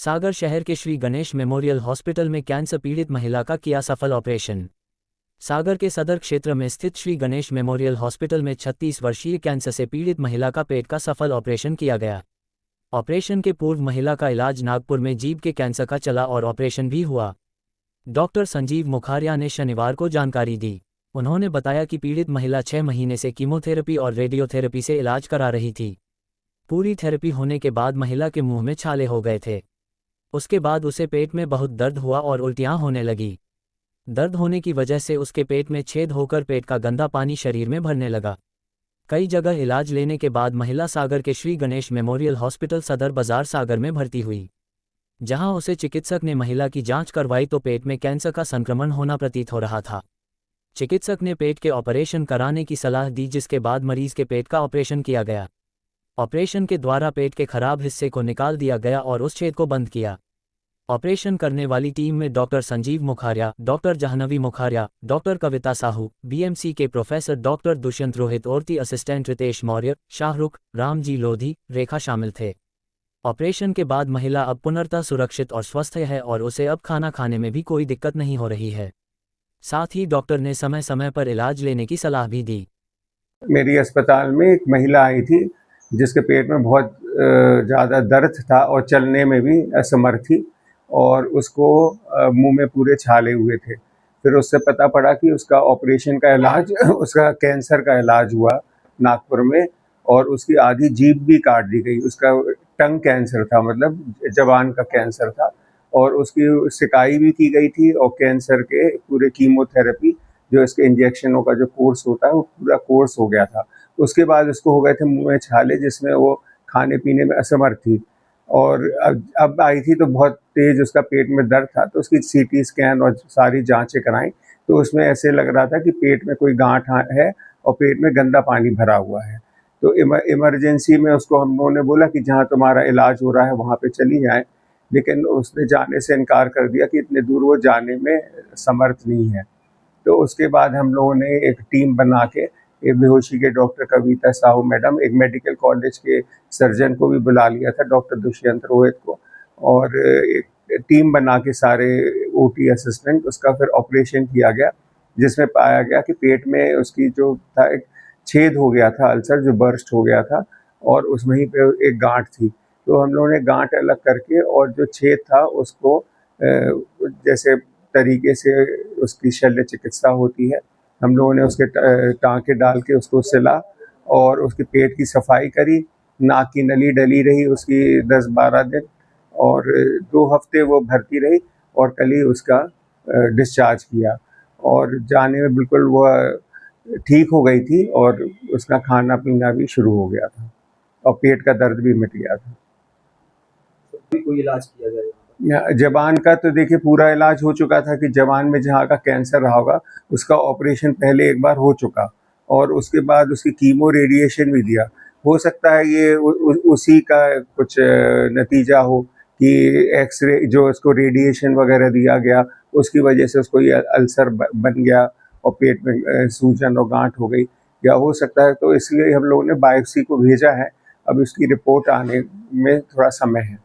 सागर शहर के Shri Ganesh memorial hospital में कैंसर पीड़ित महिला का किया सफल ऑपरेशन। सागर के सदर क्षेत्र में स्थित श्री गणेश मेमोरियल हॉस्पिटल में 36 वर्षीय कैंसर से पीड़ित महिला का पेट का सफल ऑपरेशन किया गया। ऑपरेशन के पूर्व महिला का इलाज नागपुर में जीभ के कैंसर का चला और ऑपरेशन भी हुआ। डॉक्टर संजीव मुखारिया ने शनिवार को जानकारी दी। उन्होंने बताया कि पीड़ित महिला 6 महीने से कीमोथेरेपी और रेडियोथेरेपी से इलाज करा रही थी। पूरी थेरेपी होने के बाद महिला के मुंह में छाले हो गए थे। उसके बाद उसे पेट में बहुत दर्द हुआ और उल्टियां होने लगी। दर्द होने की वजह से उसके पेट में छेद होकर पेट का गंदा पानी शरीर में भरने लगा। कई जगह इलाज लेने के बाद महिला सागर के श्री गणेश मेमोरियल हॉस्पिटल सदर बाजार सागर में भर्ती हुई, जहां उसे चिकित्सक ने महिला की जांच करवाई तो पेट में कैंसर का संक्रमण होना प्रतीत हो रहा था। चिकित्सक ने पेट के ऑपरेशन कराने की सलाह दी, जिसके बाद मरीज के पेट का ऑपरेशन किया गया। ऑपरेशन के द्वारा पेट के खराब हिस्से को निकाल दिया गया और उस छेद को बंद किया। ऑपरेशन करने वाली टीम में doctor Sanjeev Mukharia, doctor Jahnavi Mukharia, doctor Kavita Sahu, BMC के प्रोफेसर डॉक्टर दुष्यंत रोहित और असिस्टेंट रितेश मौर्य, शाहरुख, रामजी लोधी, रेखा शामिल थे। ऑपरेशन के बाद महिला अब पुनर्तः सुरक्षित और स्वस्थ है और उसे अब खाना खाने में भी कोई दिक्कत नहीं हो रही है। साथ ही डॉक्टर ने समय समय पर इलाज लेने की सलाह भी दी। मेरी अस्पताल में एक महिला आई थी जिसके पेट में बहुत ज़्यादा दर्द था और चलने में भी असमर्थ थी और उसको मुंह में पूरे छाले हुए थे। फिर उससे पता पड़ा कि उसका ऑपरेशन का इलाज उसका कैंसर का इलाज हुआ नागपुर में और उसकी आधी जीभ भी काट दी गई। उसका टंग कैंसर था, मतलब जबान का कैंसर था और उसकी सिकाई भी की गई थी और कैंसर के पूरे कीमोथेरेपी जो इसके इंजेक्शनों का जो कोर्स होता है वो पूरा कोर्स हो गया था। उसके बाद उसको हो गए थे मुंह में छाले, जिसमें वो खाने पीने में असमर्थ थी और अब आई थी तो बहुत तेज उसका पेट में दर्द था। तो उसकी सीटी स्कैन और सारी जांचें कराई तो उसमें ऐसे लग रहा था कि पेट में कोई गांठ है और पेट में गंदा पानी भरा हुआ है। तो इमरजेंसी में उसको हम लोगों ने बोला कि जहाँ तुम्हारा इलाज हो रहा है वहाँ पे चली जाए, लेकिन उसने जाने से इनकार कर दिया कि इतने दूर वो जाने में समर्थ नहीं है। तो उसके बाद हम लोगों ने एक टीम बना के एक बेहोशी के डॉक्टर कविता साहू मैडम, एक मेडिकल कॉलेज के सर्जन को भी बुला लिया था, डॉक्टर दुष्यंत रोहित को, और एक टीम बना के सारे ओटी असिस्टेंट उसका फिर ऑपरेशन किया गया, जिसमें पाया गया कि पेट में उसकी जो था एक छेद हो गया था, अल्सर जो बर्स्ट हो गया था और उस वहीं पे एक गांठ थी। तो हम लोगों ने गांठ अलग करके और जो छेद था उसको जैसे तरीके से उसकी शल्य चिकित्सा होती है, हम लोगों ने उसके टाँके डाल के उसको सिला और उसके पेट की सफाई करी। नाक की नली डली रही उसकी 10-12 दिन और 2 हफ्ते वो भर्ती रही और कल ही उसका डिस्चार्ज किया और जाने में बिल्कुल वह ठीक हो गई थी और उसका खाना पीना भी शुरू हो गया था और पेट का दर्द भी मिट गया था। कोई इलाज किया गया? जबान का तो देखिए पूरा इलाज हो चुका था कि जबान में जहाँ का कैंसर रहा होगा उसका ऑपरेशन पहले एक बार हो चुका और उसके बाद उसकी कीमो रेडिएशन भी दिया। हो सकता है ये उसी का कुछ नतीजा हो कि एक्सरे जो उसको रेडिएशन वगैरह दिया गया उसकी वजह से उसको ये अल्सर बन गया और पेट में सूजन और गांठ हो गई, या हो सकता है तो इसलिए हम लोगों ने बायोप्सी को भेजा है। अब इसकी रिपोर्ट आने में थोड़ा समय है।